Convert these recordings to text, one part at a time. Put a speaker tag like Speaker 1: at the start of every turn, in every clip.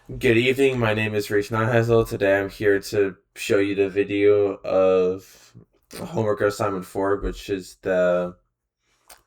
Speaker 1: Good evening, my name is Reese Nahasel. Today I'm here to show you the video of homework assignment 4, which is the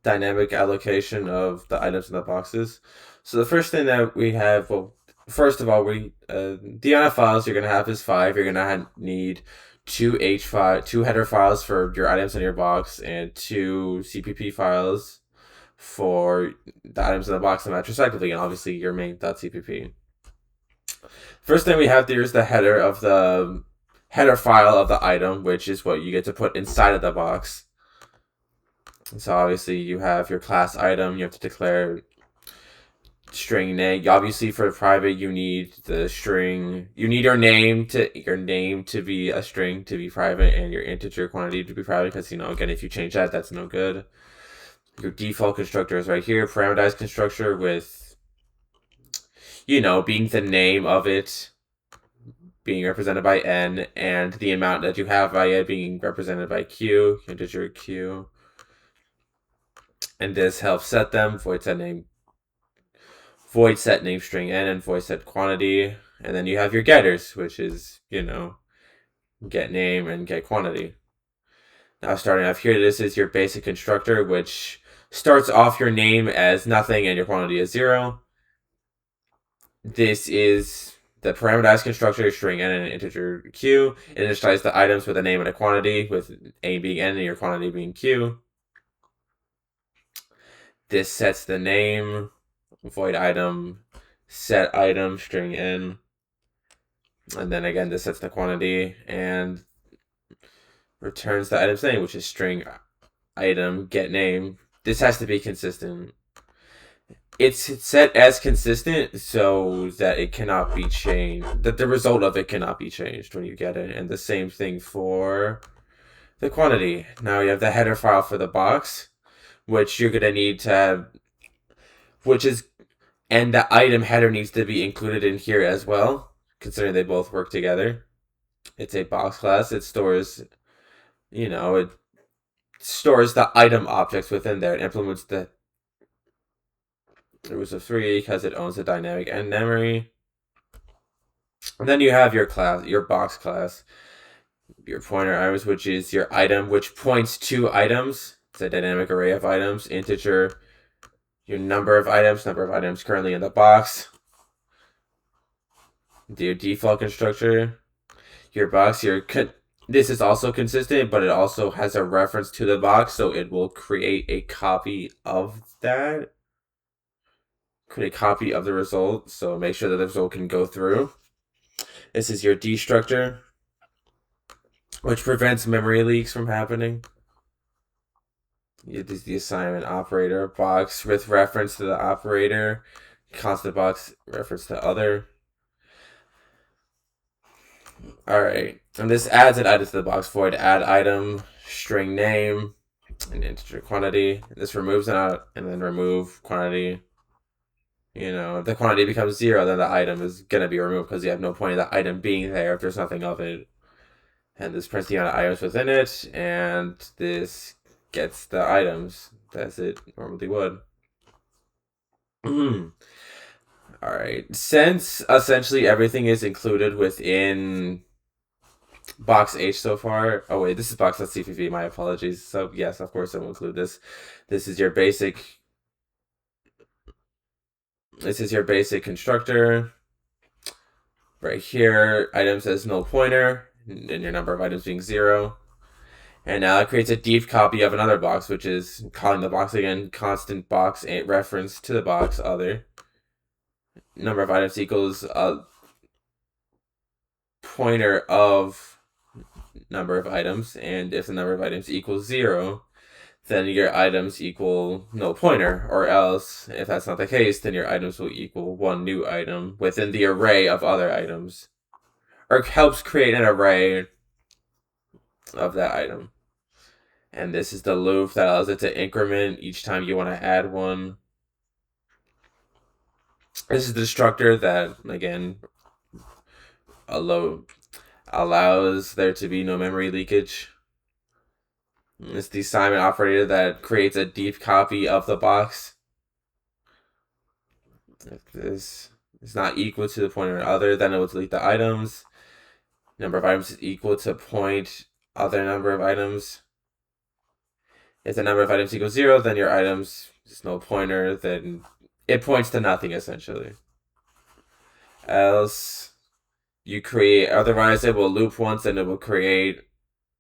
Speaker 1: dynamic allocation of the items in the boxes. So the first thing that we have, well, first of all, the amount of files you're going to have is 5. You're going to need two header files for your items in your box, and two CPP files for the items in the box and match respectively, and obviously your main.cpp. First thing we have there is the header file of the item, which is what you get to put inside of the box. So obviously you have your class item. You have to declare string name. Obviously for private, you need the string. You need your name to be a string to be private, and your integer quantity to be private. Because again, if you change that, that's no good. Your default constructor is right here. Parameterized constructor with being the name of it being represented by n, and the amount that you have by it being represented by q, integer q. And this helps set them, void set name string n, and void set quantity. And then you have your getters, which is, get name and get quantity. Now starting off here, this is your basic constructor, which starts off your name as nothing and your quantity is 0. This is the parameterized constructor, string n and integer q. It initializes the items with a name and a quantity, with a being n and your quantity being q. This sets the name, void item, set item, string n. And then again, this sets the quantity and returns the item's name, which is string item get name. This has to be consistent. It's set as consistent so that it cannot be changed, that the result of it cannot be changed when you get it. And the same thing for the quantity. Now you have the header file for the box, which you're going to need to have, and the item header needs to be included in here as well, considering they both work together. It's a box class. It stores, it stores the item objects within there. It implements the roots of 3 because it owns the dynamic end memory. And then you have your box class, your pointer items, which is your item, which points to items. It's a dynamic array of items, integer, your number of items currently in the box. Your default constructor, your box, this is also consistent, but it also has a reference to the box, so it will create a copy of that. Create a copy of the result, so make sure that the result can go through. This is your destructor, which prevents memory leaks from happening. It is the assignment operator box with reference to the operator, constant box reference to other. Alright, and this adds an item to the box void add item, string name, and integer quantity. This removes an out and then remove quantity. If the quantity becomes 0, then the item is going to be removed because you have no point in the item being there if there's nothing of it. And this prints the amount of items within it, and this gets the items as it normally would. Alright, since essentially everything is included within box H so far. Oh wait, this is box.cpp, my apologies. So yes, of course I will include this. This is your basic constructor. Right here, item says null pointer, and your number of items being 0. And now it creates a deep copy of another box, which is calling the box again, constant box reference to the box other. Number of items equals a pointer of number of items, and if the number of items equals 0, then your items equal no pointer, or else, if that's not the case, then your items will equal one new item within the array of other items, or helps create an array of that item. And this is the loop that allows it to increment each time you want to add one. This is the destructor that, again, allows there to be no memory leakage. It's the assignment operator that creates a deep copy of the box. Like this. is not equal to the pointer other, then it will delete the items. Number of items is equal to point other number of items. If the number of items equals 0, then your items is no pointer, then it points to nothing essentially. Else you create, otherwise it will loop once and it will create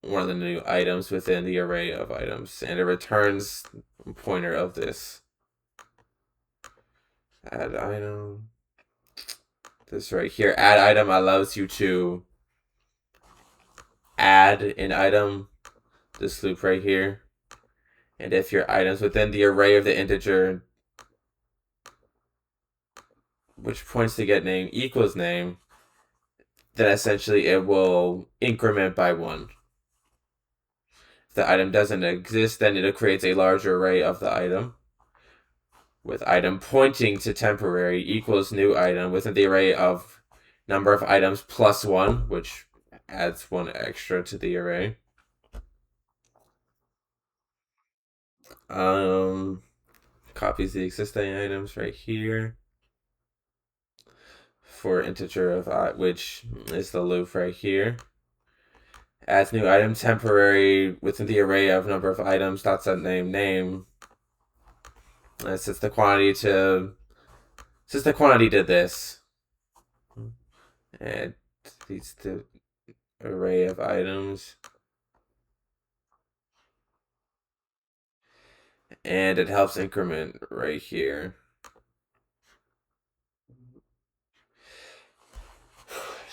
Speaker 1: one of the new items within the array of items, and it returns a pointer of this. Add item. This right here, add item allows you to add an item, this loop right here. And if your items within the array of the integer, which points to get name equals name, then essentially it will increment by 1. If the item doesn't exist, then it creates a larger array of the item, with item pointing to temporary equals new item within the array of number of items plus 1, which adds 1 extra to the array. Copies the existing items right here for integer of I, which is the loop right here. Adds new item temporary within the array of number of items dot set name. And sets the quantity to this. And these the array of items. And it helps increment right here.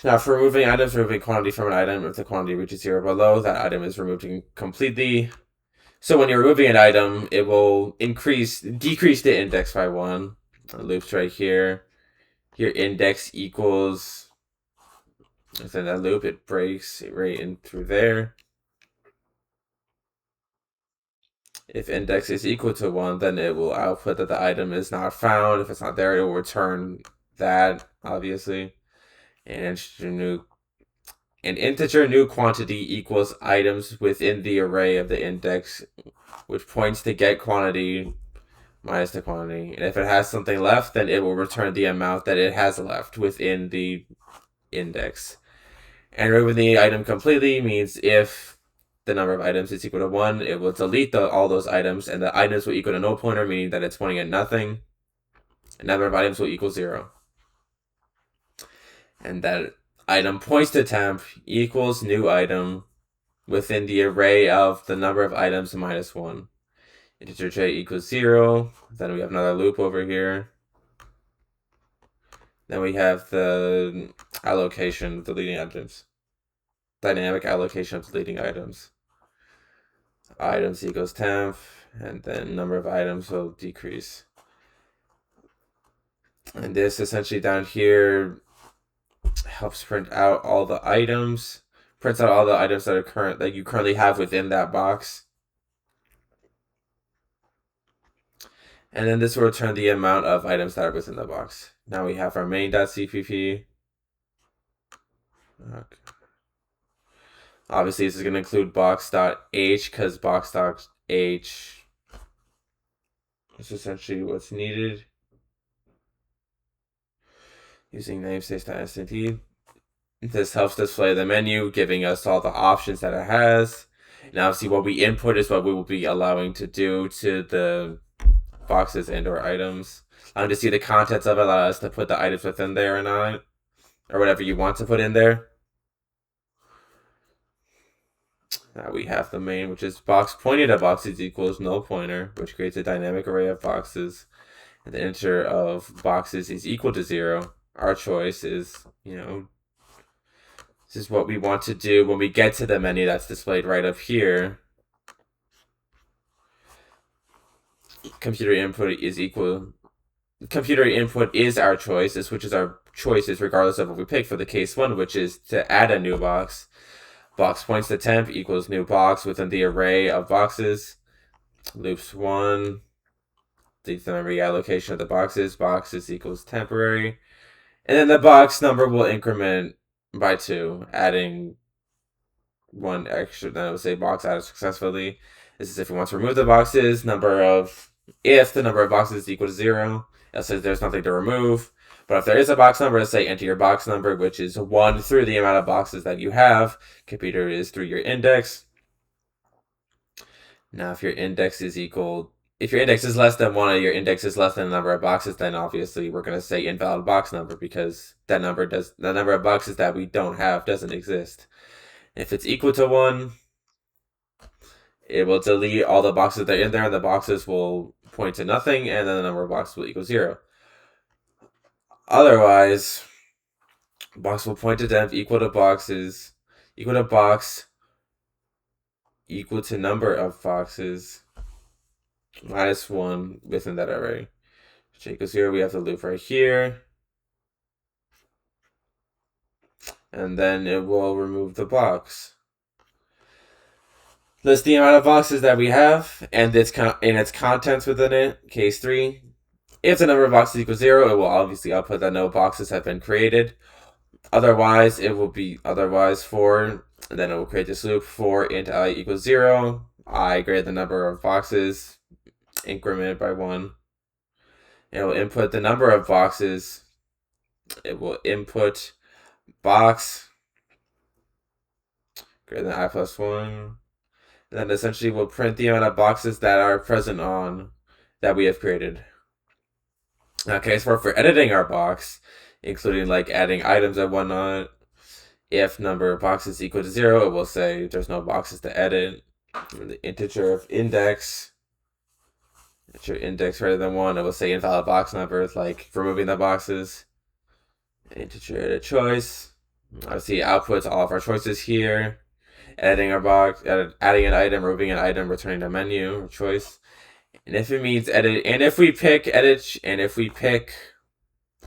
Speaker 1: Now, for removing items, removing quantity from an item, if the quantity reaches 0 below, that item is removed completely. So when you're removing an item, it will decrease the index by 1. Loops right here. Your index equals, within that loop, it breaks right in through there. If index is equal to 1, then it will output that the item is not found. If it's not there, it will return that, obviously. And an integer new quantity equals items within the array of the index, which points to get quantity minus the quantity. And if it has something left, then it will return the amount that it has left within the index. And removing the item completely means if the number of items is equal to 1, it will delete all those items, and the items will equal to no pointer, meaning that it's pointing at nothing. The number of items will equal 0. And that item points to temp equals new item within the array of the number of items minus 1. Integer j equals 0. Then we have another loop over here. Then we have the allocation of deleting items. Dynamic allocation of deleting items. Items equals temp, and then number of items will decrease. And this essentially down here helps print out all the items. Prints out all the items that you currently have within that box. And then this will return the amount of items that are within the box. Now we have our main.cpp. Okay. Obviously, this is going to include box.h because box.h is essentially what's needed. Using namespace.std. This helps display the menu, giving us all the options that it has. And obviously, what we input is what we will be allowing to do to the boxes and or items. Allowing to see the contents of it, allow us to put the items within there or not, or whatever you want to put in there. Now we have the main, which is box pointed at boxes equals no pointer, which creates a dynamic array of boxes. And the integer of boxes is equal to 0. Our choice is, this is what we want to do when we get to the menu that's displayed right up here. Computer input is our choice. This switches our choices regardless of what we pick for the case 1, which is to add a new box. Box points to temp equals new box within the array of boxes. Loops 1. The memory allocation of the boxes. Boxes equals temporary. And then the box number will increment by 2, adding 1 extra. Then it will say box added successfully. This is if we want to remove the boxes. If the number of boxes is equal to 0, it says there's nothing to remove. But if there is a box number, let's say enter your box number, which is 1 through the amount of boxes that you have. Computer is through your index. Now, if your index is less than 1 or your index is less than the number of boxes, then obviously we're going to say invalid box number because the number of boxes that we don't have doesn't exist. If it's equal to 1, it will delete all the boxes that are in there, and the boxes will point to nothing, and then the number of boxes will equal 0. Otherwise, box will point to temp equal to box equal to number of boxes minus 1 within that array. Which equals 0, we have the loop right here. And then it will remove the box. List the amount of boxes that we have and its contents within it. Case 3. If the number of boxes equals 0, it will obviously output that no boxes have been created. Otherwise, it will be for, and then it will create this loop for int I equals 0. I greater than the number of boxes, increment by 1. It will input the number of boxes. It will input box greater than I plus 1. And then essentially we'll print the amount of boxes that are present on that we have created. Okay, so for editing our box, including like adding items and whatnot, if number of boxes equal to 0, it will say there's no boxes to edit. And the integer of index greater than 1, it will say invalid box number, like removing the boxes. Integer edit choice. Obviously, outputs all of our choices here. Editing our box, adding an item, removing an item, returning a menu or choice. And if it means edit, and if we pick edit, and if we pick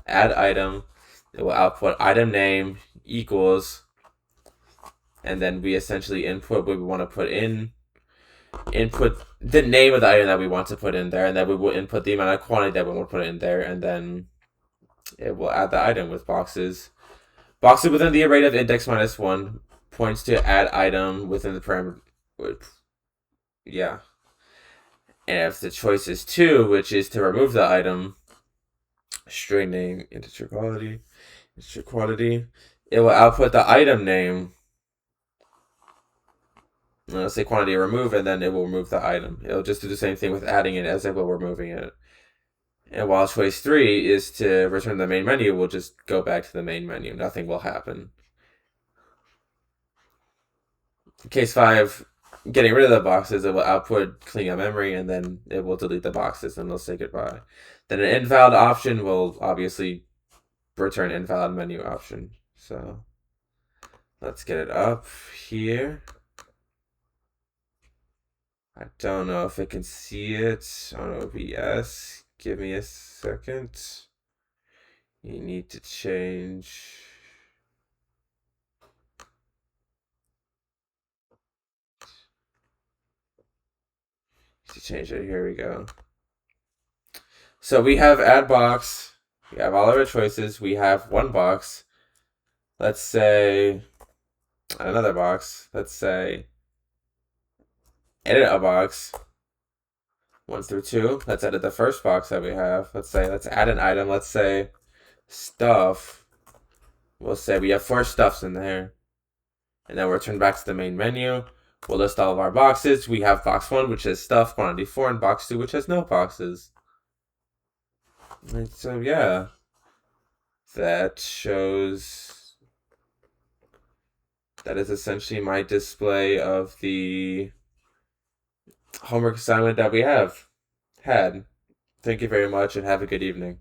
Speaker 1: add item, it will output item name equals, and then we essentially input what we want to put in, input the name of the item that we want to put in there, and then we will input the amount of quantity that we want to put in there, and then it will add the item with boxes. Boxes within the array of index minus 1 points to add item within the parameter. Yeah. And if the choice is 2, which is to remove the item, string name, integer quantity, it will output the item name. Let's say quantity remove, and then it will remove the item. It'll just do the same thing with adding it as it will removing it. And while choice 3 is to return the main menu, we'll just go back to the main menu. Nothing will happen. Case 5, getting rid of the boxes, it will output clean up memory, and then it will delete the boxes, and it'll say goodbye. Then an invalid option will obviously return invalid menu option. So let's get it up here. I don't know if it can see it on OBS. Give me a second. You need to change. Here we go. So we have add box. We have all of our choices. We have one box. Let's say another box. Let's say edit a box. 1 through 2. Let's edit the first box that we have. Let's add an item. Let's say stuff. We'll say we have 4 stuffs in there. And then we'll return back to the main menu. We'll list all of our boxes. We have box 1, which has stuff, quantity 4, and box 2, which has no boxes. And so, yeah. That shows... That is essentially my display of the homework assignment that we had. Thank you very much, and have a good evening.